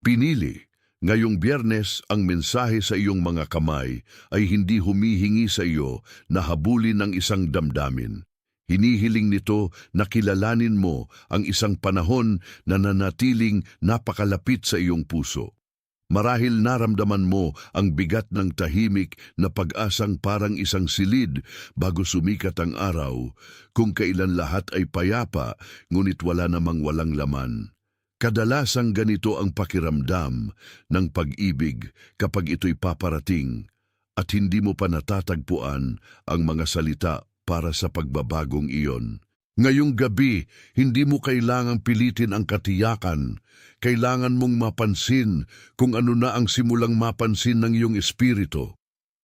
Pinili, ngayong Biyernes ang mensahe sa iyong mga kamay ay hindi humihingi sa iyo na habulin ng isang damdamin. Hinihiling nito na kilalanin mo ang isang panahon na nanatiling napakalapit sa iyong puso. Marahil naramdaman mo ang bigat ng tahimik na pag-asang parang isang silid bago sumikat ang araw, kung kailan lahat ay payapa ngunit wala namang walang laman. Kadalasang ganito ang pakiramdam ng pag-ibig kapag ito'y paparating at hindi mo pa natatagpuan ang mga salita para sa pagbabagong iyon. Ngayong gabi, hindi mo kailangang pilitin ang katiyakan. Kailangan mong mapansin kung ano na ang simulang mapansin ng iyong espiritu.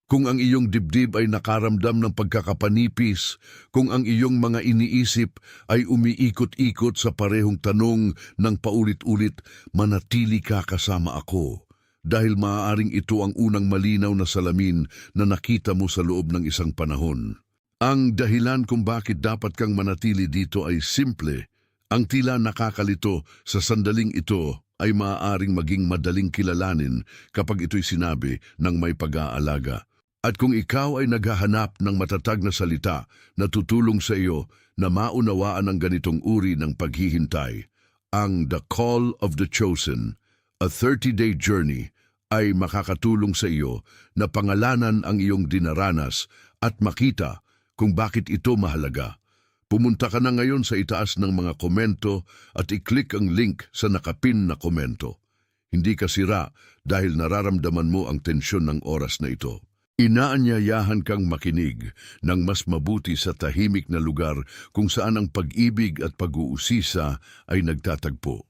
Kung ang iyong dibdib ay nakaramdam ng pagkakapanipis, kung ang iyong mga iniisip ay umiikot-ikot sa parehong tanong ng paulit-ulit, manatili ka kasama ako. Dahil maaaring ito ang unang malinaw na salamin na nakita mo sa loob ng isang panahon. Ang dahilan kung bakit dapat kang manatili dito ay simple. Ang tila nakakalito sa sandaling ito ay maaaring maging madaling kilalanin kapag ito'y sinabi ng may pag-aalaga. At kung ikaw ay naghahanap ng matatag na salita na tutulong sa iyo na maunawaan ang ganitong uri ng paghihintay, ang The Call of the Chosen, a 30-day journey, ay makakatulong sa iyo na pangalanan ang iyong dinaranas at makita kung bakit ito mahalaga. Pumunta ka na ngayon sa itaas ng mga komento at i-click ang link sa nakapin na komento. Hindi ka sira dahil nararamdaman mo ang tensyon ng oras na ito. Inaanyayahan kang makinig ng mas mabuti sa tahimik na lugar kung saan ang pag-ibig at pag-uusisa ay nagtatagpo.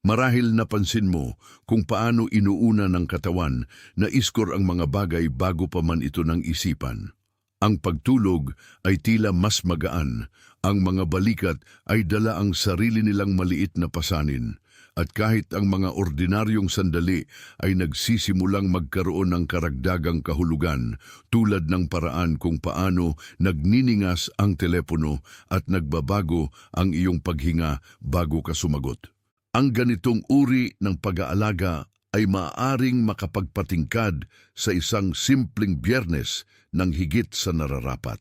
Marahil napansin mo kung paano inuuna ng katawan na iskor ang mga bagay bago pa man ito ng isipan. Ang pagtulog ay tila mas magaan, ang mga balikat ay dala ang sarili nilang maliit na pasanin, at kahit ang mga ordinaryong sandali ay nagsisimulang magkaroon ng karagdagang kahulugan tulad ng paraan kung paano nagniningas ang telepono at nagbabago ang iyong paghinga bago ka sumagot. Ang ganitong uri ng pag-aalaga ay maaaring makapagpatingkad sa isang simpleng Biyernes ng higit sa nararapat.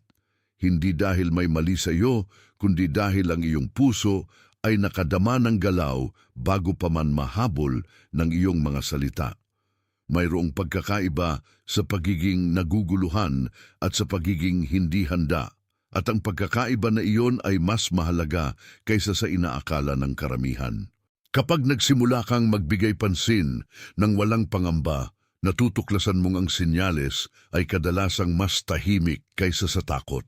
Hindi dahil may mali sa iyo, kundi dahil ang iyong puso ay nakadama ng galaw bago pa man mahabol ng iyong mga salita. Mayroong pagkakaiba sa pagiging naguguluhan at sa pagiging hindi handa, at ang pagkakaiba na iyon ay mas mahalaga kaysa sa inaakala ng karamihan. Kapag nagsimula kang magbigay pansin ng walang pangamba, natutuklasan mong ang sinyales ay kadalasang mas tahimik kaysa sa takot.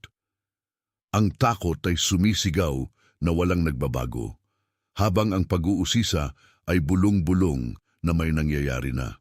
Ang takot ay sumisigaw na walang nagbabago, habang ang pag-uusisa ay bulong-bulong na may nangyayari na.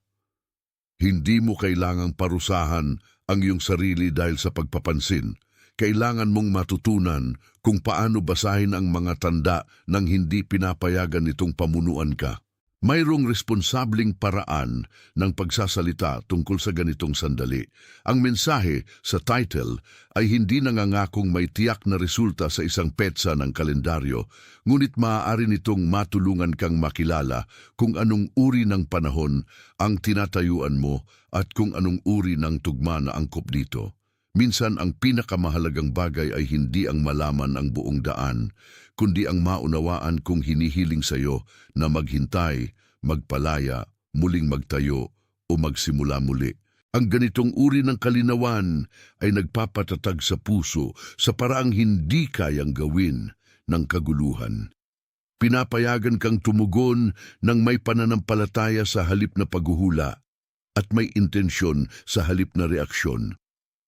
Hindi mo kailangang parusahan ang iyong sarili dahil sa pagpapansin. Kailangan mong matutunan kung paano basahin ang mga tanda nang hindi pinapayagan nitong pamunuan ka. Mayroong responsableng paraan ng pagsasalita tungkol sa ganitong sandali. Ang mensahe sa title ay hindi nangangakong may tiyak na resulta sa isang petsa ng kalendaryo, ngunit maaari nitong matulungan kang makilala kung anong uri ng panahon ang tinatayuan mo at kung anong uri ng tugma na angkop dito. Minsan ang pinakamahalagang bagay ay hindi ang malaman ang buong daan, kundi ang maunawaan kung hinihiling sa iyo na maghintay, magpalaya, muling magtayo o magsimula muli. Ang ganitong uri ng kalinawan ay nagpapatatag sa puso sa paraang hindi kayang gawin ng kaguluhan. Pinapayagan kang tumugon ng may pananampalataya sa halip na paghuhula at may intensyon sa halip na reaksyon.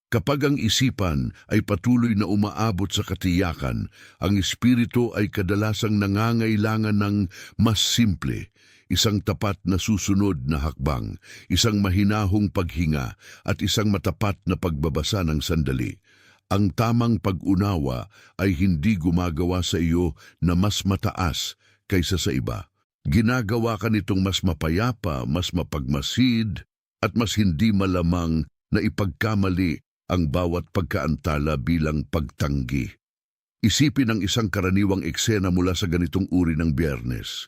Kapag ang isipan ay patuloy na umaabot sa katiyakan, ang espiritu ay kadalasang nangangailangan ng mas simple, isang tapat na susunod na hakbang, isang mahinahong paghinga at isang matapat na pagbabasa ng sandali. Ang tamang pag-unawa ay hindi gumagawa sa iyo na mas mataas kaysa sa iba. Ginagawa ka nitong mas mapayapa, mas mapagmasid at mas hindi malamang na ipagkamali ang bawat pagkaantala bilang pagtanggi. Isipin ang isang karaniwang eksena mula sa ganitong uri ng Biyernes.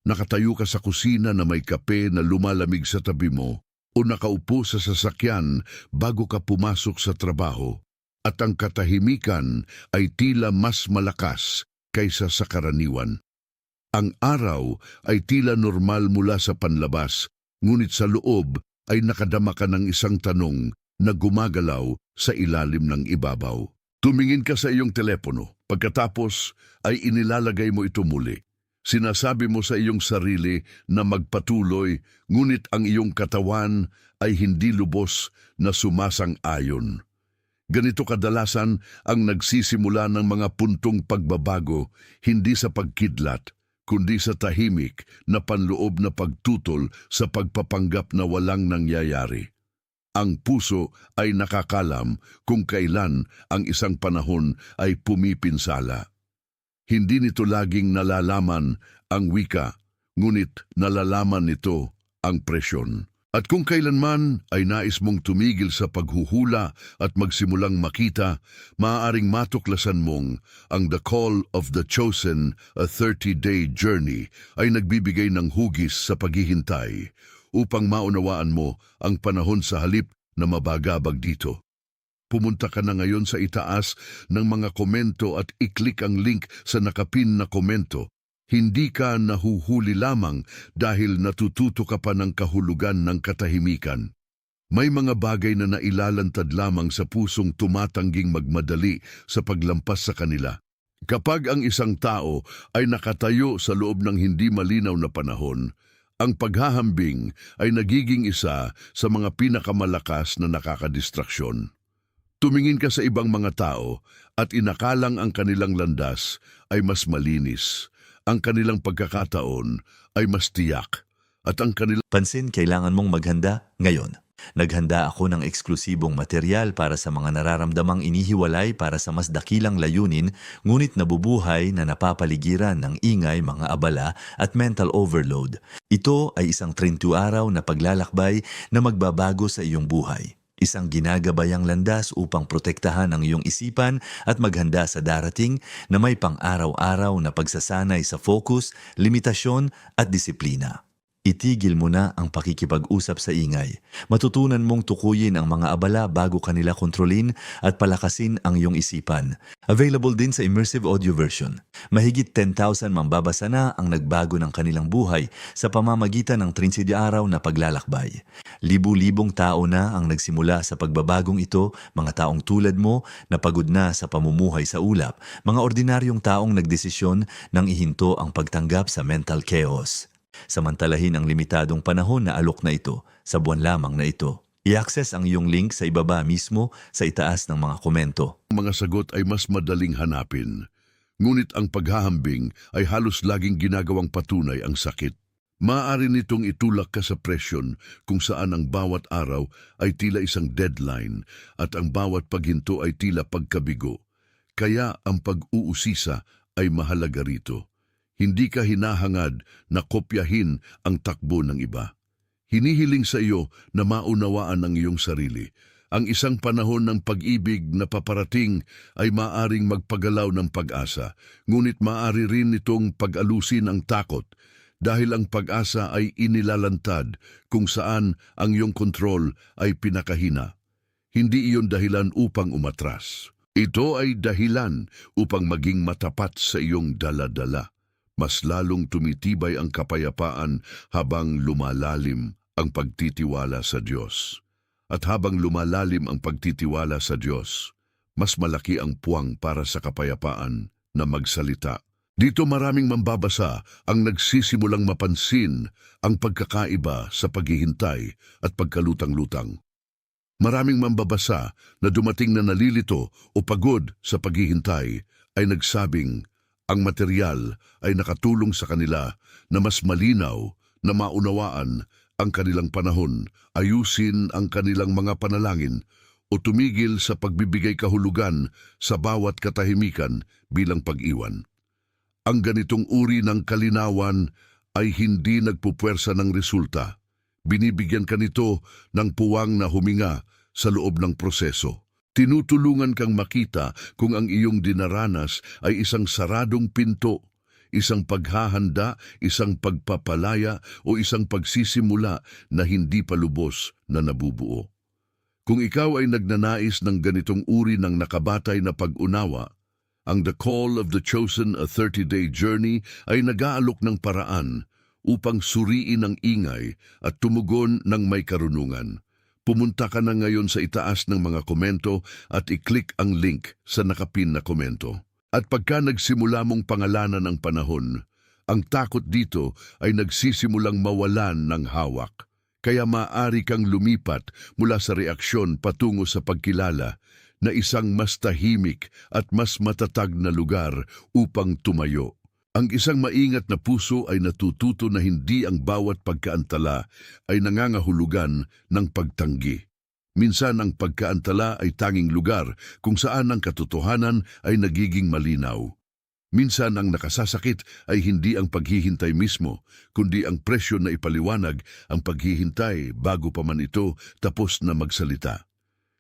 Nakatayo ka sa kusina na may kape na lumalamig sa tabi mo, o nakaupo sa sasakyan bago ka pumasok sa trabaho, at ang katahimikan ay tila mas malakas kaysa sa karaniwan. Ang araw ay tila normal mula sa panlabas, ngunit sa loob ay nakadama ka ng isang tanong na gumagalaw sa ilalim ng ibabaw. Tumingin ka sa iyong telepono, pagkatapos ay inilalagay mo ito muli. Sinasabi mo sa iyong sarili na magpatuloy, ngunit ang iyong katawan ay hindi lubos na sumasang-ayon. Ganito kadalasan ang nagsisimula ng mga puntong pagbabago, hindi sa pagkidlat, kundi sa tahimik na panloob na pagtutol sa pagpapanggap na walang nangyayari. Ang puso ay nakakalam kung kailan ang isang panahon ay pumipinsala. Hindi nito laging nalalaman ang wika, ngunit nalalaman nito ang presyon. At kung kailanman ay nais mong tumigil sa paghuhula at magsimulang makita, maaaring matuklasan mong ang The Call of the Chosen, a 30-day journey ay nagbibigay ng hugis sa paghihintay upang maunawaan mo ang panahon sa halip na mabagabag dito. Pumunta ka na ngayon sa itaas ng mga komento at i-click ang link sa nakapin na komento. Hindi ka nahuhuli lamang dahil natututo ka pa ng kahulugan ng katahimikan. May mga bagay na nailalantad lamang sa pusong tumatangging magmadali sa paglampas sa kanila. Kapag ang isang tao ay nakatayo sa loob ng hindi malinaw na panahon, ang paghahambing ay nagiging isa sa mga pinakamalakas na nakakadistraksyon. Tumingin ka sa ibang mga tao at inakalang ang kanilang landas ay mas malinis, ang kanilang pagkakataon ay mas tiyak, at ang kanilang... Pansin, kailangan mong maghanda ngayon. Naghanda ako ng eksklusibong material para sa mga nararamdamang inihiwalay para sa mas dakilang layunin, ngunit nabubuhay na napapaligiran ng ingay, mga abala at mental overload. Ito ay isang 30 araw na paglalakbay na magbabago sa iyong buhay. Isang ginagabayang landas upang protektahan ang iyong isipan at maghanda sa darating na may pang-araw-araw na pagsasanay sa focus, limitasyon at disiplina. Itigil mo na ang pakikipag-usap sa ingay. Matutunan mong tukuyin ang mga abala bago kanila kontrolin at palakasin ang iyong isipan. Available din sa immersive audio version. Mahigit 10,000 mambabasa na ang nagbago ng kanilang buhay sa pamamagitan ng 30 araw na paglalakbay. Libu-libong tao na ang nagsimula sa pagbabagong ito, mga taong tulad mo na pagod na sa pamumuhay sa ulap, mga ordinaryong taong nagdesisyon nang ihinto ang pagtanggap sa mental chaos. Samantalahin ang limitadong panahon na alok na ito sa buwan lamang na ito. I-access ang iyong link sa ibaba mismo sa itaas ng mga komento. Ang mga sagot ay mas madaling hanapin, ngunit ang paghahambing ay halos laging ginagawang patunay ang sakit. Maaari nitong itulak ka sa presyon kung saan ang bawat araw ay tila isang deadline at ang bawat paghinto ay tila pagkabigo. Kaya ang pag-uusisa ay mahalaga rito. Hindi ka hinahangad na kopyahin ang takbo ng iba. Hinihiling sa iyo na maunawaan ang iyong sarili. Ang isang panahon ng pag-ibig na paparating ay maaring magpagalaw ng pag-asa, ngunit maaari rin itong pag-alusin ang takot dahil ang pag-asa ay inilalantad kung saan ang iyong kontrol ay pinakahina. Hindi iyon dahilan upang umatras. Ito ay dahilan upang maging matapat sa iyong dala-dala. Mas lalong tumitibay ang kapayapaan habang lumalalim ang pagtitiwala sa Diyos. At habang lumalalim ang pagtitiwala sa Diyos, mas malaki ang puwang para sa kapayapaan na magsalita. Dito maraming mambabasa ang nagsisimulang mapansin ang pagkakaiba sa paghihintay at pagkalutang-lutang. Maraming mambabasa na dumating na nalilito o pagod sa paghihintay ay nagsabing, ang material ay nakatulong sa kanila na mas malinaw na maunawaan ang kanilang panahon, ayusin ang kanilang mga panalangin o tumigil sa pagbibigay kahulugan sa bawat katahimikan bilang pag-iwan. Ang ganitong uri ng kalinawan ay hindi nagpupwersa ng resulta. Binibigyan ka nito ng puwang na huminga sa loob ng proseso. Tinutulungan kang makita kung ang iyong dinaranas ay isang saradong pinto, isang paghahanda, isang pagpapalaya o isang pagsisimula na hindi pa lubos na nabubuo. Kung ikaw ay nagnanais ng ganitong uri ng nakabatay na pag-unawa, ang The Call of the Chosen, a 30-day journey ay nag-aalok ng paraan upang suriin ang ingay at tumugon ng may karunungan. Pumunta ka na ngayon sa itaas ng mga komento at i-click ang link sa nakapin na komento. At pagka nagsimula mong pangalanan ang panahon, ang takot dito ay nagsisimulang mawalan ng hawak. Kaya maaari kang lumipat mula sa reaksyon patungo sa pagkilala na isang mas tahimik at mas matatag na lugar upang tumayo. Ang isang maingat na puso ay natututo na hindi ang bawat pagkaantala ay nangangahulugan ng pagtanggi. Minsan ang pagkaantala ay tanging lugar kung saan ang katotohanan ay nagiging malinaw. Minsan ang nakasasakit ay hindi ang paghihintay mismo, kundi ang presyo na ipaliwanag ang paghihintay bago pa man ito tapos na magsalita.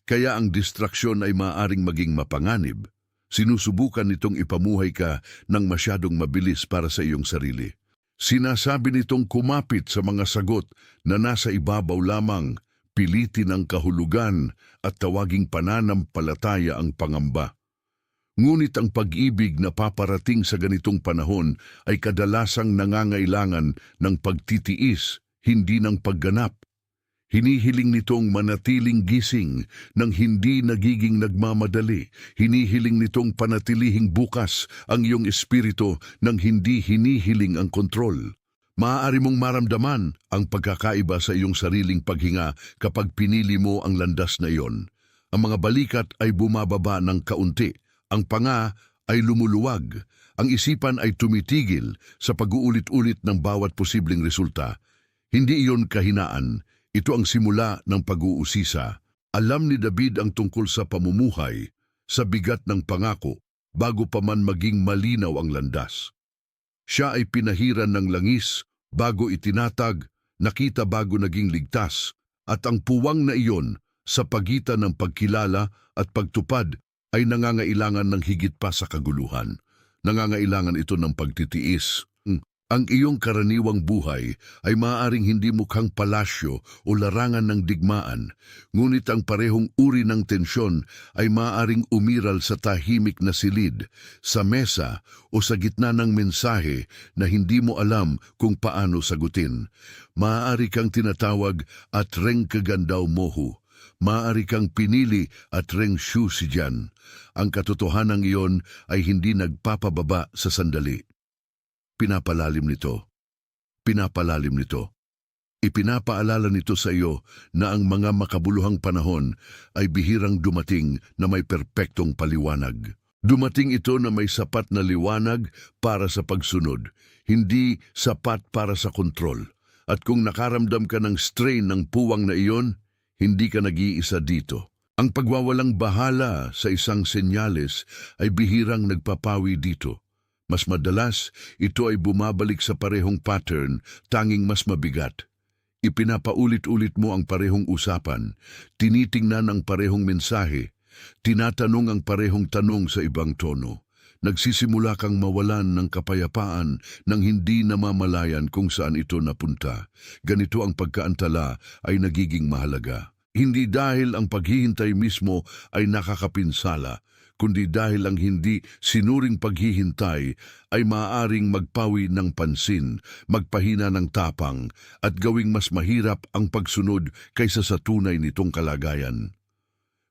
Kaya ang distraksyon ay maaaring maging mapanganib. Sinusubukan nitong ipamuhay ka ng masyadong mabilis para sa iyong sarili. Sinasabi nitong kumapit sa mga sagot na nasa ibabaw lamang, pilitin ang kahulugan at tawaging pananampalataya ang pangamba. Ngunit ang pag-ibig na paparating sa ganitong panahon ay kadalasang nangangailangan ng pagtitiis, hindi ng pagganap. Hinihiling nitong manatiling gising nang hindi nagiging nagmamadali. Hinihiling nitong panatilihing bukas ang iyong espiritu nang hindi hinihiling ang kontrol. Maaari mong maramdaman ang pagkakaiba sa iyong sariling paghinga kapag pinili mo ang landas na iyon. Ang mga balikat ay bumababa ng kaunti. Ang panga ay lumuluwag. Ang isipan ay tumitigil sa pag-uulit-ulit ng bawat posibleng resulta. Hindi iyon kahinaan. Ito ang simula ng pag-uusisa. Alam ni David ang tungkol sa pamumuhay, sa bigat ng pangako, bago pa man maging malinaw ang landas. Siya ay pinahiran ng langis, bago itinatag, nakita bago naging ligtas, at ang puwang na iyon sa pagitan ng pagkilala at pagtupad ay nangangailangan ng higit pa sa kaguluhan. Nangangailangan ito ng pagtitiis. Ang iyong karaniwang buhay ay maaaring hindi mukhang palasyo o larangan ng digmaan, ngunit ang parehong uri ng tensyon ay maaaring umiral sa tahimik na silid, sa mesa o sa gitna ng mensahe na hindi mo alam kung paano sagutin. Maaari kang tinatawag at reng kagandaw mohu. Maaari kang pinili at reng shu si Jan. Ang katotohanan iyon ay hindi nagpapababa sa sandali. Pinapalalim nito. Ipinapaalala nito sa iyo na ang mga makabuluhang panahon ay bihirang dumating na may perpektong paliwanag. Dumating ito na may sapat na liwanag para sa pagsunod, hindi sapat para sa kontrol. At kung nakaramdam ka ng strain ng puwang na iyon, hindi ka nag-iisa dito. Ang pagwawalang bahala sa isang senyales ay bihirang nagpapawi dito. Mas madalas, ito ay bumabalik sa parehong pattern, tanging mas mabigat. Ipinapaulit-ulit mo ang parehong usapan, tinitingnan ang parehong mensahe, tinatanong ang parehong tanong sa ibang tono. Nagsisimula kang mawalan ng kapayapaan nang hindi namamalayan kung saan ito napunta. Ganito ang pagkaantala ay nagiging mahalaga. Hindi dahil ang paghihintay mismo ay nakakapinsala, kundi dahil ang hindi sinuring paghihintay ay maaaring magpawi ng pansin, magpahina ng tapang, at gawing mas mahirap ang pagsunod kaysa sa tunay nitong kalagayan.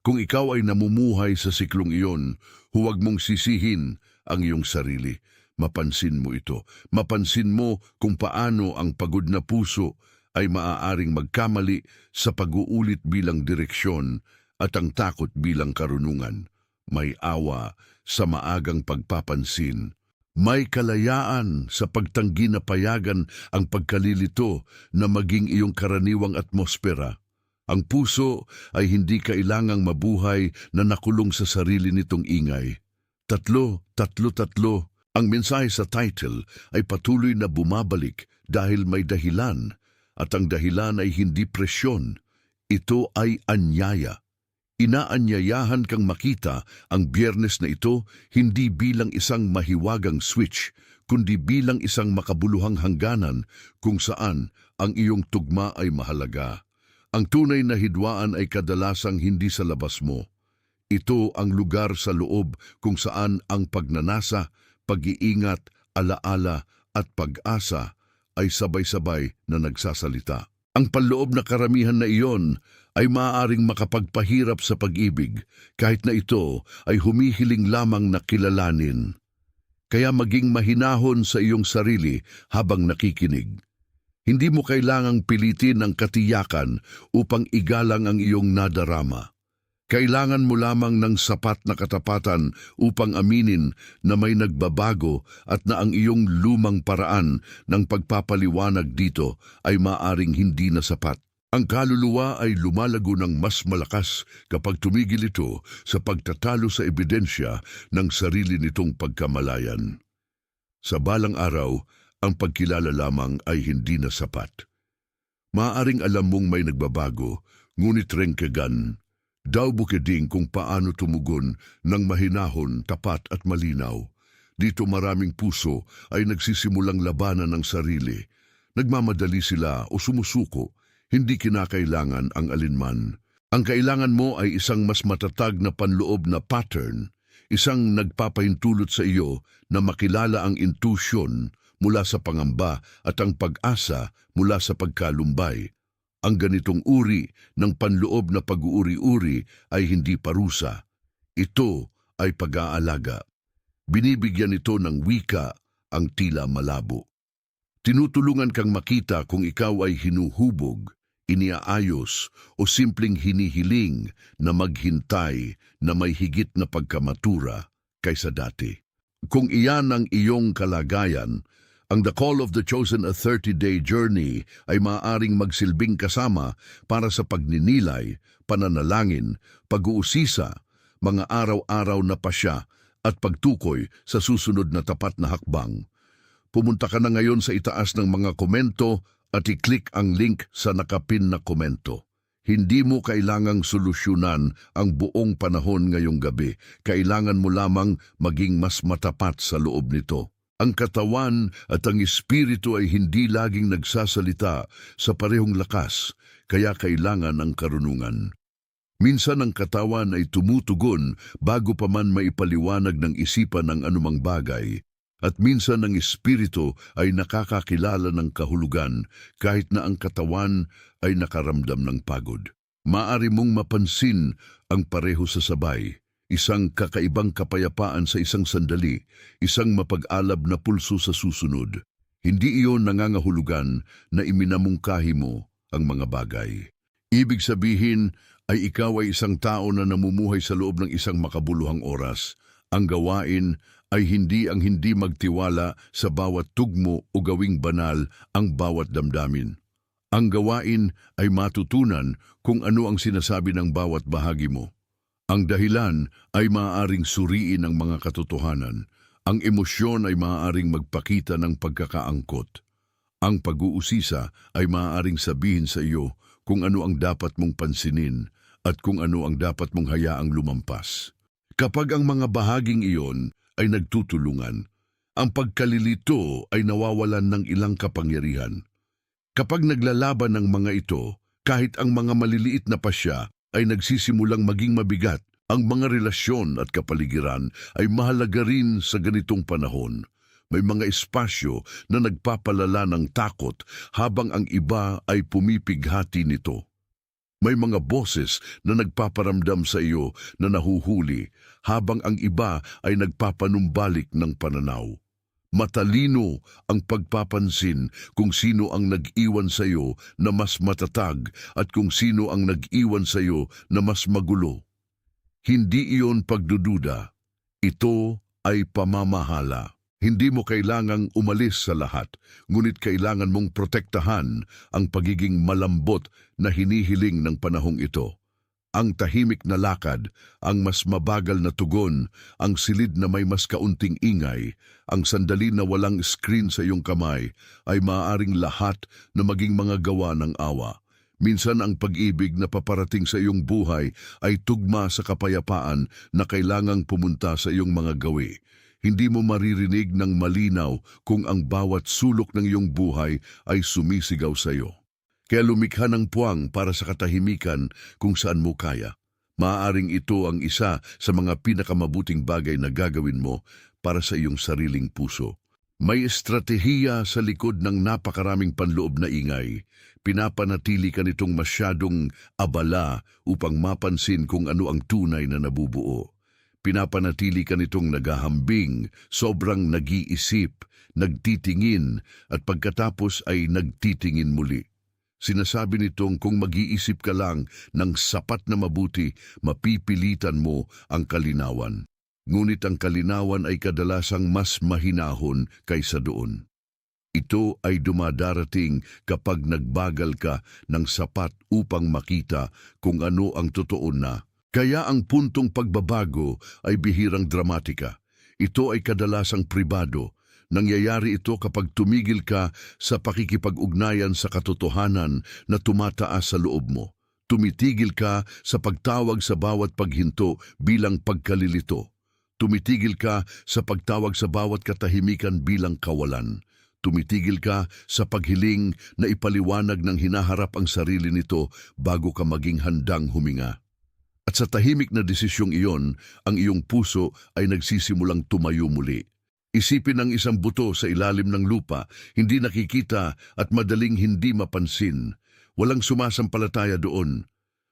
Kung ikaw ay namumuhay sa siklong iyon, huwag mong sisihin ang iyong sarili. Mapansin mo ito. Mapansin mo kung paano ang pagod na puso ay maaaring magkamali sa pag-uulit bilang direksyon at ang takot bilang karunungan. May awa sa maagang pagpapansin. May kalayaan sa pagtanggi na payagan ang pagkalilito na maging iyong karaniwang atmosfera. Ang puso ay hindi kailangang mabuhay na nakulong sa sarili nitong ingay. Tatlo. Ang mensahe sa title ay patuloy na bumabalik dahil may dahilan, at ang dahilan ay hindi presyon. Ito ay anyaya. Inaanyayahan kang makita ang Biyernes na ito hindi bilang isang mahiwagang switch, kundi bilang isang makabuluhang hangganan kung saan ang iyong tugma ay mahalaga. Ang tunay na hidwaan ay kadalasang hindi sa labas mo. Ito ang lugar sa loob kung saan ang pagnanasa, pag-iingat, alaala at pag-asa ay sabay-sabay na nagsasalita. Ang panloob na karamihan na iyon ay maaaring makapagpahirap sa pag-ibig kahit na ito ay humihiling lamang na kilalanin. Kaya maging mahinahon sa iyong sarili habang nakikinig. Hindi mo kailangang pilitin ang katiyakan upang igalang ang iyong nadarama. Kailangan mo lamang ng sapat na katapatan upang aminin na may nagbabago at na ang iyong lumang paraan ng pagpapaliwanag dito ay maaring hindi na sapat. Ang kaluluwa ay lumalago ng mas malakas kapag tumigil ito sa pagtatalo sa ebidensya ng sarili nitong pagkamalayan. Sa balang araw, ang pagkilala lamang ay hindi na sapat. Maaring alam mong may nagbabago, ngunit rengkegan, daw bukeding kung paano tumugon ng mahinahon, tapat at malinaw. Dito maraming puso ay nagsisimulang labanan ng sarili. Nagmamadali sila o sumusuko, hindi kinakailangan ang alinman. Ang kailangan mo ay isang mas matatag na panloob na pattern, isang nagpapahintulot sa iyo na makilala ang intusyon mula sa pangamba at ang pag-asa mula sa pagkalumbay. Ang ganitong uri ng panloob na pag-uuri-uri ay hindi parusa. Ito ay pag-aalaga. Binibigyan ito ng wika ang tila malabo. Tinutulungan kang makita kung ikaw ay hinuhubog, iniaayos o simpleng hinihiling na maghintay na may higit na pagkamatura kaysa dati. Kung iyan ang iyong kalagayan, ang The Call of the Chosen, a 30-day journey ay maaaring magsilbing kasama para sa pagninilay, pananalangin, pag-uusisa, mga araw-araw na pasya at pagtukoy sa susunod na tapat na hakbang. Pumunta ka na ngayon sa itaas ng mga komento at i-click ang link sa nakapin na komento. Hindi mo kailangang solusyonan ang buong panahon ngayong gabi. Kailangan mo lamang maging mas matapat sa loob nito. Ang katawan at ang espiritu ay hindi laging nagsasalita sa parehong lakas, kaya kailangan ng karunungan. Minsan ang katawan ay tumutugon bago pa man maipaliwanag ng isipan ng anumang bagay, at minsan ang espiritu ay nakakakilala ng kahulugan kahit na ang katawan ay nakaramdam ng pagod. Maaari mong mapansin ang pareho sa sabay. Isang kakaibang kapayapaan sa isang sandali, isang mapag-alab na pulso sa susunod. Hindi iyon nangangahulugan na iminamungkahi mo ang mga bagay. Ibig sabihin ay ikaw ay isang tao na namumuhay sa loob ng isang makabuluhang oras. Ang gawain ay hindi ang hindi magtiwala sa bawat tugmo o gawing banal ang bawat damdamin. Ang gawain ay matutunan kung ano ang sinasabi ng bawat bahagi mo. Ang dahilan ay maaaring suriin ang mga katotohanan. Ang emosyon ay maaaring magpakita ng pagkakaangkot. Ang pag-uusisa ay maaaring sabihin sa iyo kung ano ang dapat mong pansinin at kung ano ang dapat mong hayaang lumampas. Kapag ang mga bahaging iyon ay nagtutulungan, ang pagkalilito ay nawawalan ng ilang kapangyarihan. Kapag naglalaban ng mga ito, kahit ang mga maliliit na pasya ay nagsisimulang maging mabigat, ang mga relasyon at kapaligiran ay mahalaga rin sa ganitong panahon. May mga espasyo na nagpapalala ng takot habang ang iba ay pumipighati nito. May mga boses na nagpaparamdam sa iyo na nahuhuli habang ang iba ay nagpapanumbalik ng pananaw. Matalino ang pagpapansin kung sino ang nag-iwan sa iyo na mas matatag at kung sino ang nag-iwan sa iyo na mas magulo. Hindi iyon pagdududa. Ito ay pamamahala. Hindi mo kailangang umalis sa lahat, ngunit kailangan mong protektahan ang pagiging malambot na hinihiling ng panahong ito. Ang tahimik na lakad, ang mas mabagal na tugon, ang silid na may mas kaunting ingay, ang sandali na walang screen sa iyong kamay, ay maaaring lahat na maging mga gawa ng awa. Minsan ang pag-ibig na paparating sa iyong buhay ay tugma sa kapayapaan na kailangang pumunta sa iyong mga gawi. Hindi mo maririnig ng malinaw kung ang bawat sulok ng iyong buhay ay sumisigaw sa iyo. Kaya lumikha ng puwang para sa katahimikan kung saan mo kaya. Maaaring ito ang isa sa mga pinakamabuting bagay na gagawin mo para sa iyong sariling puso. May estratehiya sa likod ng napakaraming panloob na ingay. Pinapanatili ka nitong masyadong abala upang mapansin kung ano ang tunay na nabubuo. Pinapanatili ka nitong naghahambing, sobrang nag-iisip, nagtitingin at pagkatapos ay nagtitingin muli. Sinasabi nitong kung mag-iisip ka lang ng sapat na mabuti, mapipilitan mo ang kalinawan. Ngunit ang kalinawan ay kadalasang mas mahinahon kaysa doon. Ito ay dumadarating kapag nagbagal ka ng sapat upang makita kung ano ang totoo na. Kaya ang puntong pagbabago ay bihirang dramatika. Ito ay kadalasang pribado. Nangyayari ito kapag tumigil ka sa pakikipag-ugnayan sa katotohanan na tumataas sa loob mo. Tumitigil ka sa pagtawag sa bawat paghinto bilang pagkalilito. Tumitigil ka sa pagtawag sa bawat katahimikan bilang kawalan. Tumitigil ka sa paghiling na ipaliwanag ng hinaharap ang sarili nito bago ka maging handang huminga. At sa tahimik na desisyong iyon, ang iyong puso ay nagsisimulang tumayo muli. Isipin ang isang buto sa ilalim ng lupa, hindi nakikita at madaling hindi mapansin. Walang sumasampalataya doon.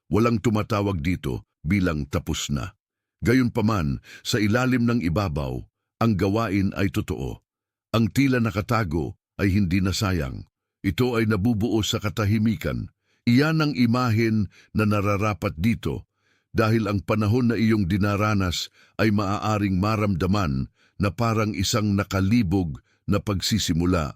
Walang tumatawag dito bilang tapos na. Gayunpaman, sa ilalim ng ibabaw, ang gawain ay totoo. Ang tila nakatago ay hindi nasayang. Ito ay nabubuo sa katahimikan. Iyan ang imahen na nararapat dito dahil ang panahon na iyong dinaranas ay maaaring maramdaman na parang isang nakalibog na pagsisimula.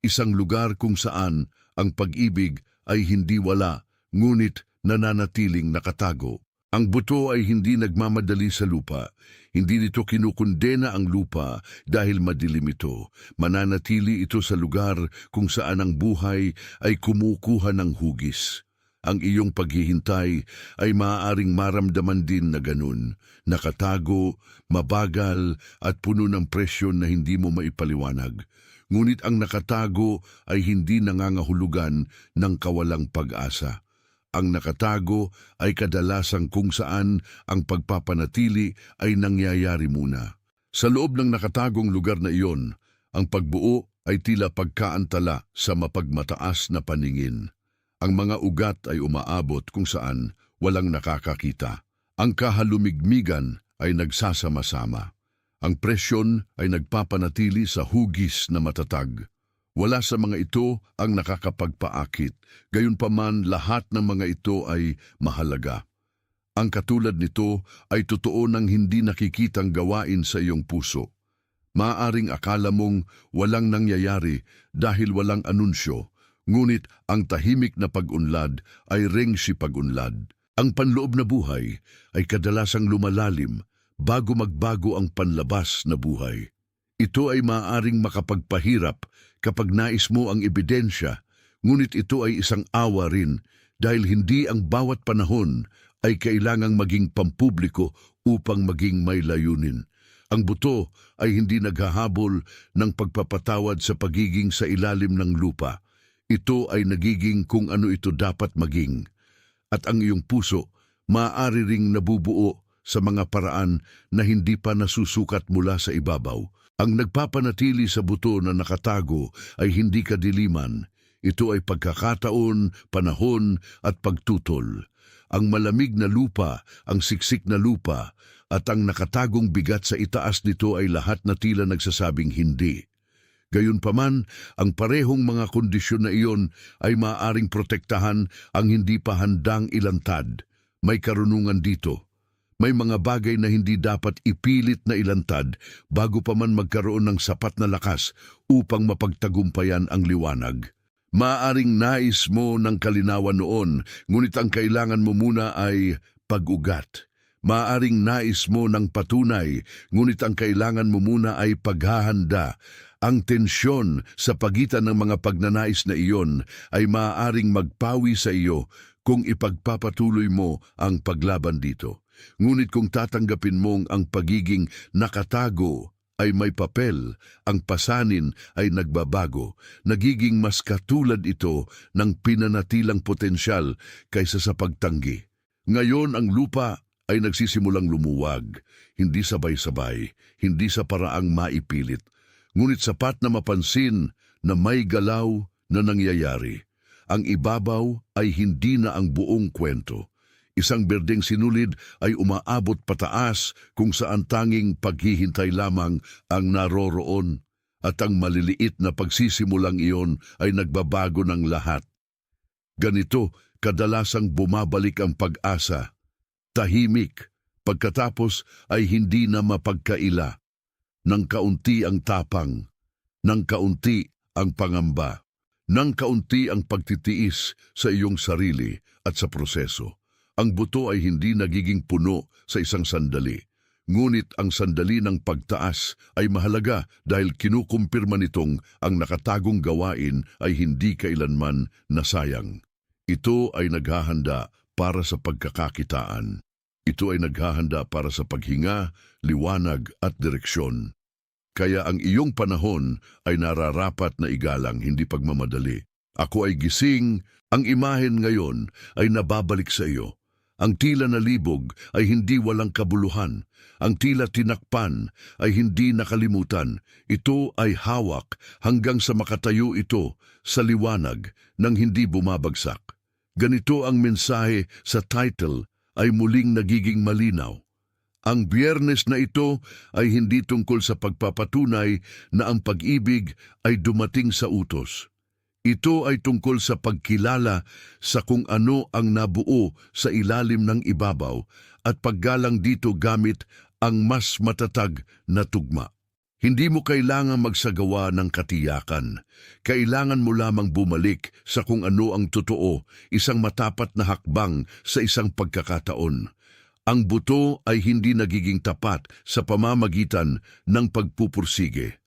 Isang lugar kung saan ang pag-ibig ay hindi wala, ngunit nananatiling nakatago. Ang buto ay hindi nagmamadali sa lupa. Hindi nito kinukundena ang lupa dahil madilim ito. Mananatili ito sa lugar kung saan ang buhay ay kumukuha ng hugis. Ang iyong paghihintay ay maaaring maramdaman din na ganun. Nakatago, mabagal at puno ng presyon na hindi mo maipaliwanag. Ngunit ang nakatago ay hindi nangangahulugan ng kawalang pag-asa. Ang nakatago ay kadalasang kung saan ang pagpapanatili ay nangyayari muna. Sa loob ng nakatagong lugar na iyon, ang pagbuo ay tila pagkaantala sa mapagmataas na paningin. Ang mga ugat ay umaabot kung saan walang nakakakita. Ang kahalumigmigan ay nagsasama-sama. Ang presyon ay nagpapanatili sa hugis na matatag. Wala sa mga ito ang nakakapagpaakit, gayunpaman lahat ng mga ito ay mahalaga. Ang katulad nito ay totoo ng hindi nakikitang gawain sa iyong puso. Maaaring akala mong walang nangyayari dahil walang anunsyo, ngunit ang tahimik na pag-unlad ay ring si pag-unlad. Ang panloob na buhay ay kadalasang lumalalim bago magbago ang panlabas na buhay. Ito ay maaaring makapagpahirap kapag nais mo ang ebidensya, ngunit ito ay isang awa rin dahil hindi ang bawat panahon ay kailangang maging pampubliko upang maging may layunin. Ang buto ay hindi naghahabol ng pagpapatawad sa pagiging sa ilalim ng lupa. Ito ay nagiging kung ano ito dapat maging. At ang iyong puso, maaari ring nabubuo sa mga paraan na hindi pa nasusukat mula sa ibabaw. Ang nagpapanatili sa buto na nakatago ay hindi kadiliman. Ito ay pagkakataon, panahon at pagtutol. Ang malamig na lupa, ang siksik na lupa, at ang nakatagong bigat sa itaas nito ay lahat na tila nagsasabing hindi. Gayunpaman, ang parehong mga kondisyon na iyon ay maaaring protektahan ang hindi pa handang ilantad. May karunungan dito. May mga bagay na hindi dapat ipilit na ilantad bago pa man magkaroon ng sapat na lakas upang mapagtagumpayan ang liwanag. Maaaring nais mo ng kalinawan noon, ngunit ang kailangan mo muna ay pag-ugat. Maaaring nais mo ng patunay, ngunit ang kailangan mo muna ay paghahanda. Ang tensyon sa pagitan ng mga pagnanais na iyon ay maaaring magpawi sa iyo kung ipagpapatuloy mo ang paglaban dito. Ngunit kung tatanggapin mong ang pagiging nakatago ay may papel, ang pasanin ay nagbabago, nagiging mas katulad ito ng pinanatilang potensyal kaysa sa pagtanggi. Ngayon ang lupa ay nagsisimulang lumuwag, hindi sabay-sabay, hindi sa paraang maipilit, ngunit sapat na mapansin na may galaw na nangyayari. Ang ibabaw ay hindi na ang buong kwento. Isang berdeng sinulid ay umaabot pataas kung saan tanging paghihintay lamang ang naroroon at ang maliliit na pagsisimulang iyon ay nagbabago ng lahat. Ganito, kadalasang bumabalik ang pag-asa. Tahimik, pagkatapos ay hindi na mapagkaila. Nang kaunti ang tapang, nang kaunti ang pangamba, nang kaunti ang pagtitiis sa iyong sarili at sa proseso. Ang buto ay hindi nagiging puno sa isang sandali. Ngunit ang sandali ng pagtaas ay mahalaga dahil kinukumpirma nitong ang nakatagong gawain ay hindi kailanman nasayang. Ito ay naghahanda para sa pagkakakitaan. Ito ay naghahanda para sa paghinga, liwanag at direksyon. Kaya ang iyong panahon ay nararapat na igalang, hindi pagmamadali. Ako ay gising, ang imahen ngayon ay nababalik sa iyo. Ang tila nalibog ay hindi walang kabuluhan. Ang tila tinakpan ay hindi nakalimutan. Ito ay hawak hanggang sa makatayo ito sa liwanag nang hindi bumabagsak. Ganito ang mensahe sa title ay muling nagiging malinaw. Ang Biyernes na ito ay hindi tungkol sa pagpapatunay na ang pag-ibig ay dumating sa utos. Ito ay tungkol sa pagkilala sa kung ano ang nabuo sa ilalim ng ibabaw at paggalang dito gamit ang mas matatag na tugma. Hindi mo kailangang magsagawa ng katiyakan. Kailangan mo lamang bumalik sa kung ano ang totoo, isang matapat na hakbang sa isang pagkakataon. Ang buto ay hindi nagiging tapat sa pamamagitan ng pagpupursige.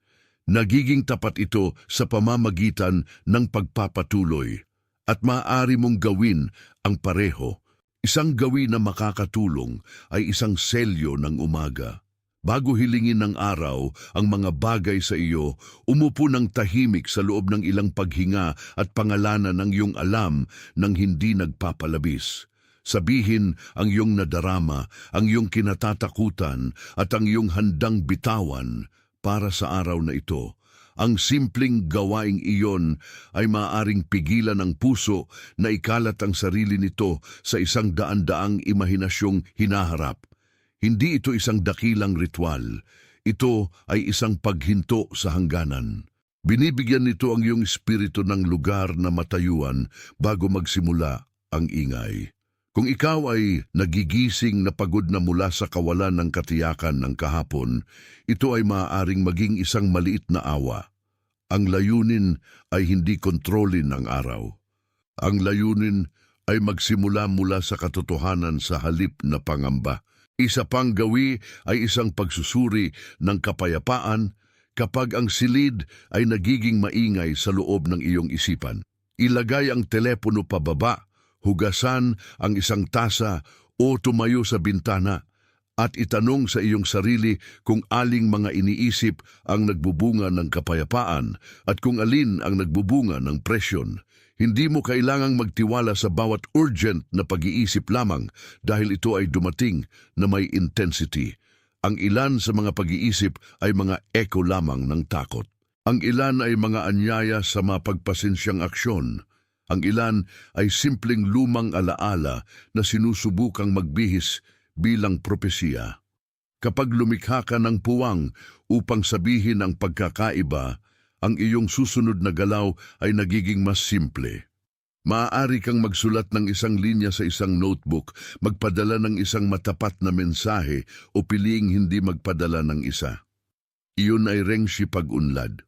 Nagiging tapat ito sa pamamagitan ng pagpapatuloy at maaari mong gawin ang pareho. Isang gawin na makakatulong ay isang selyo ng umaga. Bago hilingin ng araw ang mga bagay sa iyo, umupo ng tahimik sa loob ng ilang paghinga at pangalanan ng iyong alam ng hindi nagpapalabis. Sabihin ang iyong nadarama, ang iyong kinatatakutan at ang iyong handang bitawan para sa araw na ito. Ang simpleng gawaing iyon ay maaaring pigilan ng puso na ikalat ang sarili nito sa isang daan-daang imahinasyong hinaharap. Hindi ito isang dakilang ritual. Ito ay isang paghinto sa hangganan. Binibigyan nito ang iyong espiritu ng lugar na matayuan bago magsimula ang ingay. Kung ikaw ay nagigising na pagod na mula sa kawalan ng katiyakan ng kahapon, ito ay maaaring maging isang maliit na awa. Ang layunin ay hindi kontrolin ang araw. Ang layunin ay magsimula mula sa katotohanan sa halip na pangamba. Isa pang gawi ay isang pagsusuri ng kapayapaan kapag ang silid ay nagiging maingay sa loob ng iyong isipan. Ilagay ang telepono pababa, hugasan ang isang tasa o tumayo sa bintana at itanong sa iyong sarili kung aling mga iniisip ang nagbubunga ng kapayapaan at kung alin ang nagbubunga ng presyon. Hindi mo kailangang magtiwala sa bawat urgent na pag-iisip lamang dahil ito ay dumating na may intensity. Ang ilan sa mga pag-iisip ay mga echo lamang ng takot. Ang ilan ay mga anyaya sa mapagpasensyang aksyon. Ang ilan ay simpleng lumang alaala na sinusubukang magbihis bilang propesiya. Kapag lumikha ka ng puwang upang sabihin ang pagkakaiba, ang iyong susunod na galaw ay nagiging mas simple. Maaari kang magsulat ng isang linya sa isang notebook, magpadala ng isang matapat na mensahe o piliing hindi magpadala ng isa. Iyon ay rengsi pag-unlad.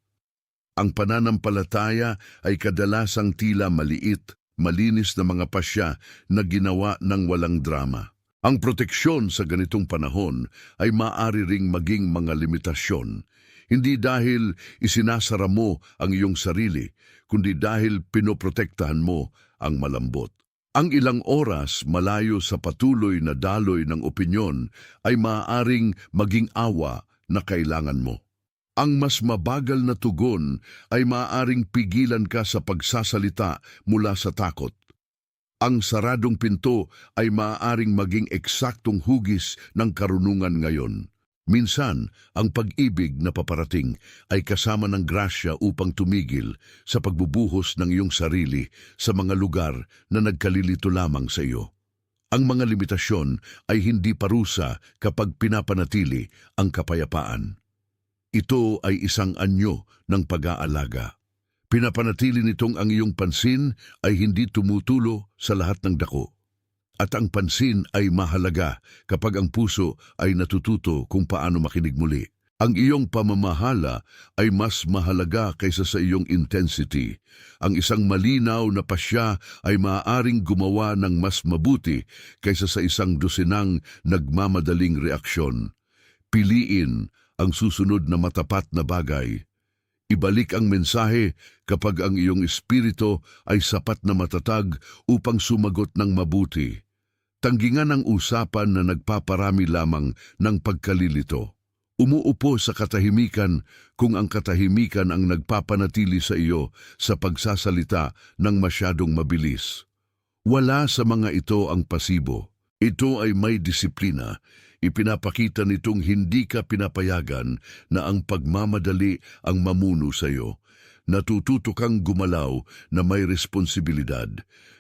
Ang pananampalataya ay kadalasang tila maliit, malinis na mga pasya na ginawa ng walang drama. Ang proteksyon sa ganitong panahon ay maaari ring maging mga limitasyon. Hindi dahil isinasara mo ang iyong sarili, kundi dahil pinoprotektahan mo ang malambot. Ang ilang oras malayo sa patuloy na daloy ng opinyon ay maaaring maging awa na kailangan mo. Ang mas mabagal na tugon ay maaaring pigilan ka sa pagsasalita mula sa takot. Ang saradong pinto ay maaaring maging eksaktong hugis ng karunungan ngayon. Minsan, ang pag-ibig na paparating ay kasama ng grasya upang tumigil sa pagbubuhos ng iyong sarili sa mga lugar na nagkalilito lamang sa iyo. Ang mga limitasyon ay hindi parusa kapag pinapanatili ang kapayapaan. Ito ay isang anyo ng pag-aalaga. Pinapanatili nitong ang iyong pansin ay hindi tumutulo sa lahat ng dako. At ang pansin ay mahalaga kapag ang puso ay natututo kung paano makinig muli. Ang iyong pamamahala ay mas mahalaga kaysa sa iyong intensity. Ang isang malinaw na pasya ay maaaring gumawa ng mas mabuti kaysa sa isang dosenang nagmamadaling reaksyon. Piliin ang susunod na matapat na bagay. Ibalik ang mensahe kapag ang iyong espiritu ay sapat na matatag upang sumagot ng mabuti. Tanggingan ang usapan na nagpaparami lamang ng pagkalilito. Umuupo sa katahimikan kung ang katahimikan ang nagpapanatili sa iyo sa pagsasalita ng masyadong mabilis. Wala sa mga ito ang pasibo. Ito ay may disiplina. Ipinapakita nitong hindi ka pinapayagan na ang pagmamadali ang mamuno sa iyo. Natututo kang gumalaw na may responsibilidad.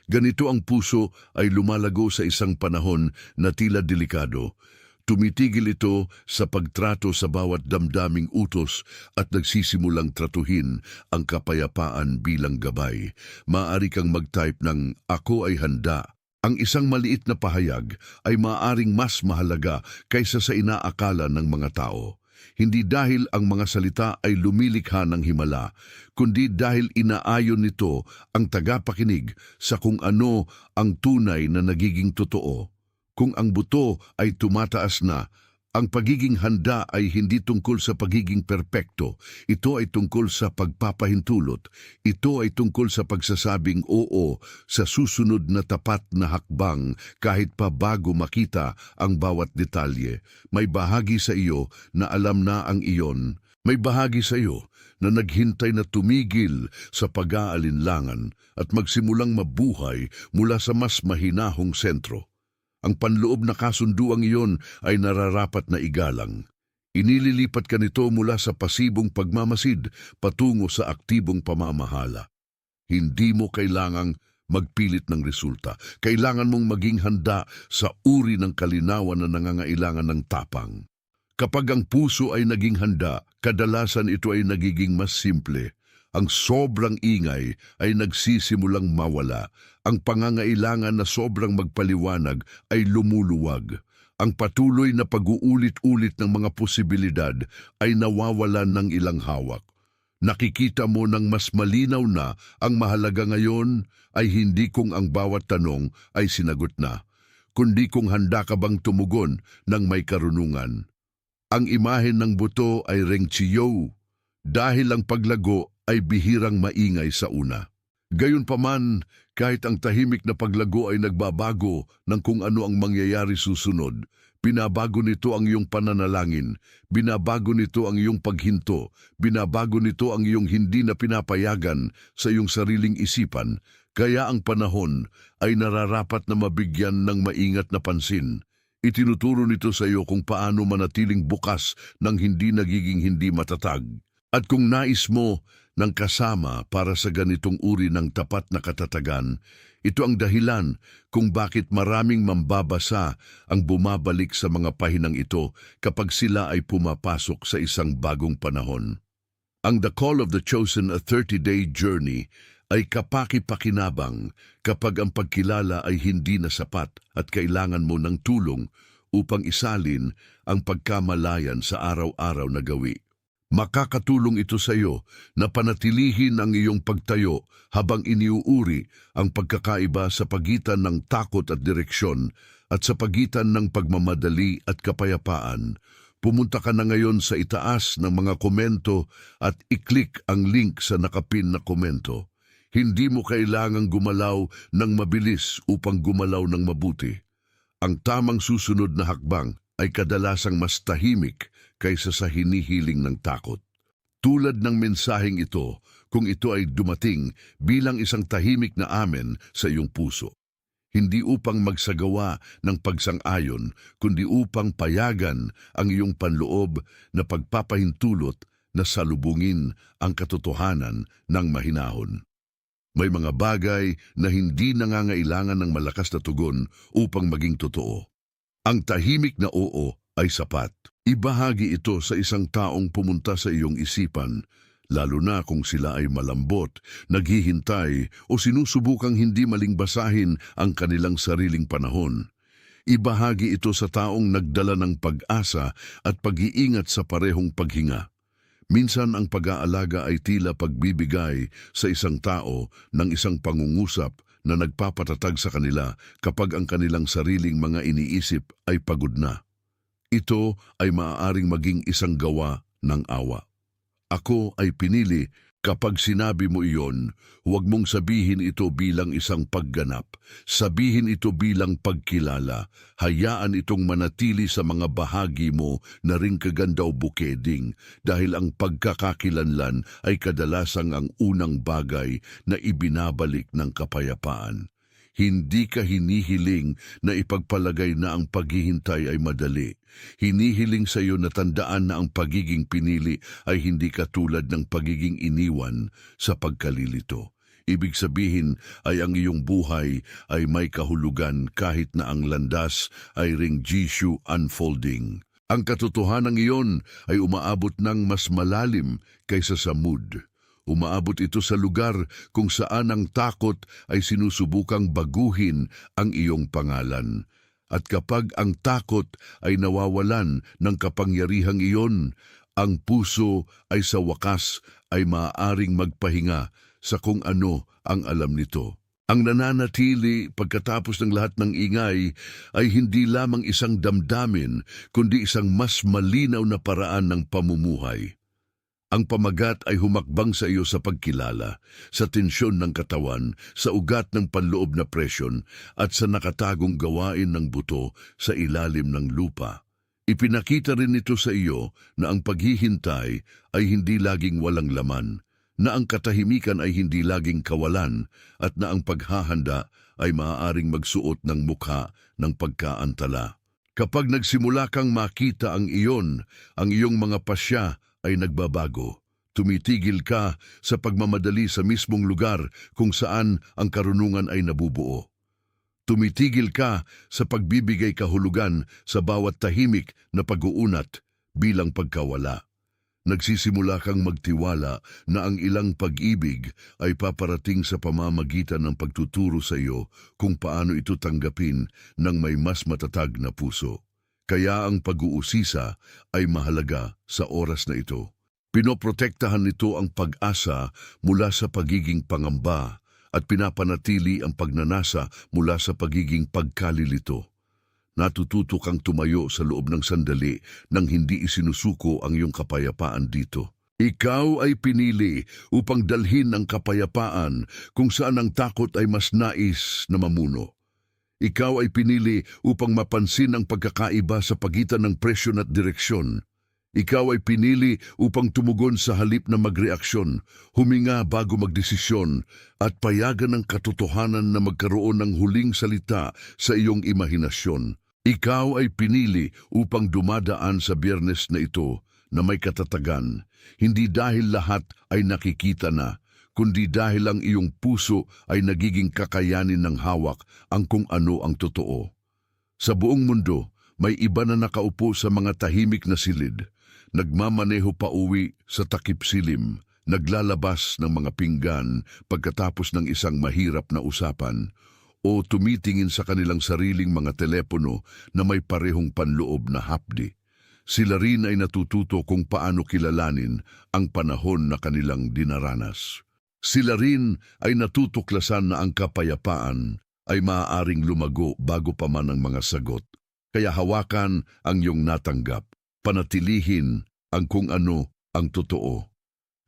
Ganito ang puso ay lumalago sa isang panahon na tila delikado. Tumitigil ito sa pagtrato sa bawat damdaming utos at nagsisimulang tratuhin ang kapayapaan bilang gabay. Maaari kang mag-type ng "Ako ay handa." Ang isang maliit na pahayag ay maaaring mas mahalaga kaysa sa inaakala ng mga tao. Hindi dahil ang mga salita ay lumilikha ng himala, kundi dahil inaayon nito ang tagapakinig sa kung ano ang tunay na nagiging totoo. Kung ang buto ay tumataas na, ang pagiging handa ay hindi tungkol sa pagiging perpekto. Ito ay tungkol sa pagpapahintulot. Ito ay tungkol sa pagsasabing oo sa susunod na tapat na hakbang kahit pa bago makita ang bawat detalye. May bahagi sa iyo na alam na ang iyon. May bahagi sa iyo na naghintay na tumigil sa pag-aalinlangan at magsimulang mabuhay mula sa mas mahinahong sentro. Ang panloob na kasunduang iyon ay nararapat na igalang. Inililipat ka nito mula sa pasibong pagmamasid patungo sa aktibong pamamahala. Hindi mo kailangang magpilit ng resulta. Kailangan mong maging handa sa uri ng kalinawan na nangangailangan ng tapang. Kapag ang puso ay naging handa, kadalasan ito ay nagiging mas simple. Ang sobrang ingay ay nagsisimulang mawala. Ang pangangailangan na sobrang magpaliwanag ay lumuluwag. Ang patuloy na pag-uulit-ulit ng mga posibilidad ay nawawalan ng ilang hawak. Nakikita mo ng mas malinaw na ang mahalaga ngayon ay hindi kung ang bawat tanong ay sinagot na, kundi kung handa ka bang tumugon ng may karunungan. Ang imahe ng buto ay rengchiyo, dahil ang paglago ay bihirang maingay sa una. Gayunpaman, kahit ang tahimik na paglago ay nagbabago ng kung ano ang mangyayari susunod, binabago nito ang iyong pananalangin, binabago nito ang iyong paghinto, binabago nito ang iyong hindi na pinapayagan sa iyong sariling isipan, kaya ang panahon ay nararapat na mabigyan ng maingat na pansin. Itinuturo nito sa iyo kung paano manatiling bukas ng hindi nagiging hindi matatag. At kung nais mo ng kasama para sa ganitong uri ng tapat na katatagan, ito ang dahilan kung bakit maraming mambabasa ang bumabalik sa mga pahinang ito kapag sila ay pumapasok sa isang bagong panahon. Ang The Call of the Chosen, a 30-day journey, ay kapaki-pakinabang kapag ang pagkilala ay hindi na sapat at kailangan mo ng tulong upang isalin ang pagkamalayan sa araw-araw na gawi. Makakatulong ito sa iyo na panatilihin ang iyong pagtayo habang iniuuri ang pagkakaiba sa pagitan ng takot at direksyon at sa pagitan ng pagmamadali at kapayapaan. Pumunta ka na ngayon sa itaas ng mga komento at i-click ang link sa nakapin na komento. Hindi mo kailangang gumalaw ng mabilis upang gumalaw ng mabuti. Ang tamang susunod na hakbang ay kadalasang mas tahimik kaysa sa hinihiling ng takot. Tulad ng mensaheng ito, kung ito ay dumating bilang isang tahimik na amen sa iyong puso. Hindi upang magsagawa ng pagsang-ayon, kundi upang payagan ang iyong panloob na pagpapahintulot na salubungin ang katotohanan ng mahinahon. May mga bagay na hindi nangangailangan ng malakas na tugon upang maging totoo. Ang tahimik na oo ay sapat. Ibahagi ito sa isang taong pumunta sa iyong isipan, lalo na kung sila ay malambot, naghihintay o sinusubukang hindi maling basahin ang kanilang sariling panahon. Ibahagi ito sa taong nagdala ng pag-asa at pag-iingat sa parehong paghinga. Minsan ang pag-aalaga ay tila pagbibigay sa isang tao ng isang pangungusap na nagpapatatag sa kanila kapag ang kanilang sariling mga iniisip ay pagod na. Ito ay maaaring maging isang gawa ng awa. Ako ay pinili. Kapag sinabi mo iyon, huwag mong sabihin ito bilang isang pagganap. Sabihin ito bilang pagkilala. Hayaan itong manatili sa mga bahagi mo na ring kaganda o bukeding dahil ang pagkakakilanlan ay kadalasang ang unang bagay na ibinabalik ng kapayapaan. Hindi ka hinihiling na ipagpalagay na ang paghihintay ay madali. Hinihiling sa iyo na tandaan na ang pagiging pinili ay hindi katulad ng pagiging iniwan sa pagkalilito. Ibig sabihin ay ang iyong buhay ay may kahulugan kahit na ang landas ay ring Jishu unfolding. Ang katotohanan iyon ay umaabot ng mas malalim kaysa sa mood. Umaabot ito sa lugar kung saan ang takot ay sinusubukang baguhin ang iyong pangalan. At kapag ang takot ay nawawalan ng kapangyarihang iyon, ang puso ay sa wakas ay maaaring magpahinga sa kung ano ang alam nito. Ang nananatili pagkatapos ng lahat ng ingay ay hindi lamang isang damdamin, kundi isang mas malinaw na paraan ng pamumuhay. Ang pamagat ay humakbang sa iyo sa pagkilala, sa tensyon ng katawan, sa ugat ng panloob na presyon, at sa nakatagong gawain ng buto sa ilalim ng lupa. Ipinakita rin ito sa iyo na ang paghihintay ay hindi laging walang laman, na ang katahimikan ay hindi laging kawalan, at na ang paghahanda ay maaaring magsuot ng mukha ng pagkaantala. Kapag nagsimula kang makita ang iyon, ang iyong mga pasya ay nagbabago. Tumitigil ka sa pagmamadali sa mismong lugar kung saan ang karunungan ay nabubuo. Tumitigil ka sa pagbibigay kahulugan sa bawat tahimik na pag-uunat bilang pagkawala. Nagsisimula kang magtiwala na ang ilang pag-ibig ay paparating sa pamamagitan ng pagtuturo sa iyo kung paano ito tanggapin ng may mas matatag na puso. Kaya ang pag-uusisa ay mahalaga sa oras na ito. Pinoprotektahan nito ang pag-asa mula sa pagiging pangamba at pinapanatili ang pagnanasa mula sa pagiging pagkalilito. Natututo kang tumayo sa loob ng sandali nang hindi isinusuko ang iyong kapayapaan dito. Ikaw ay pinili upang dalhin ang kapayapaan kung saan ang takot ay mas nais na mamuno. Ikaw ay pinili upang mapansin ang pagkakaiba sa pagitan ng presyon at direksyon. Ikaw ay pinili upang tumugon sa halip na magreaksyon, huminga bago magdesisyon, at payagan ng katotohanan na magkaroon ng huling salita sa iyong imahinasyon. Ikaw ay pinili upang dumadaan sa Biyernes na ito na may katatagan, hindi dahil lahat ay nakikita na, kundi dahil ang iyong puso ay nagiging kakayanin ng hawak ang kung ano ang totoo. Sa buong mundo, may iba na nakaupo sa mga tahimik na silid, nagmamaneho pa uwi sa takip silim, naglalabas ng mga pinggan pagkatapos ng isang mahirap na usapan, o tumitingin sa kanilang sariling mga telepono na may parehong panloob na hapdi. Sila rin ay natututo kung paano kilalanin ang panahon na kanilang dinaranas. Sila rin ay natutuklasan na ang kapayapaan ay maaaring lumago bago pa man ang mga sagot. Kaya hawakan ang iyong natanggap, panatilihin ang kung ano ang totoo.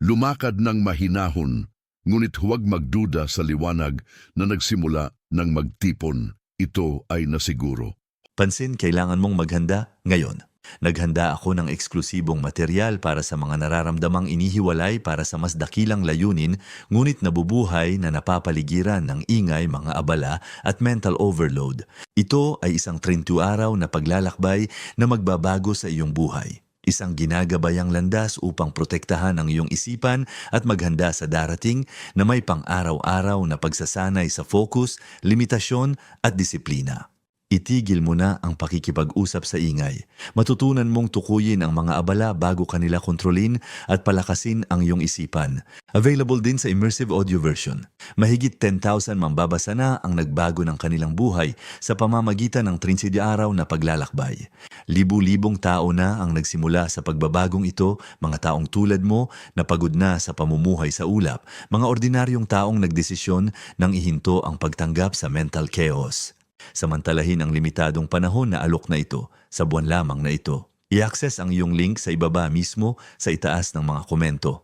Lumakad ng mahinahon, ngunit huwag magduda sa liwanag na nagsimula ng magtipon. Ito ay nasiguro. Pansin, kailangan mong maghanda ngayon. Naghanda ako ng eksklusibong material para sa mga nararamdamang inihiwalay para sa mas dakilang layunin, ngunit nabubuhay na napapaligiran ng ingay, mga abala at mental overload. Ito ay isang 30 araw na paglalakbay na magbabago sa iyong buhay. Isang ginagabayang landas upang protektahan ang iyong isipan at maghanda sa darating na may pang-araw-araw na pagsasanay sa focus, limitasyon at disiplina. Itigil mo na ang pakikipag-usap sa ingay. Matutunan mong tukuyin ang mga abala bago kanila kontrolin at palakasin ang iyong isipan. Available din sa immersive audio version. Mahigit 10,000 mambabasa na ang nagbago ng kanilang buhay sa pamamagitan ng 30 araw na paglalakbay. Libu-libong tao na ang nagsimula sa pagbabagong ito, mga taong tulad mo na pagod na sa pamumuhay sa ulap, mga ordinaryong taong nagdesisyon nang ihinto ang pagtanggap sa mental chaos. Samantalahin ang limitadong panahon na alok na ito sa buwan lamang na ito. I-access ang iyong link sa ibaba mismo sa itaas ng mga komento.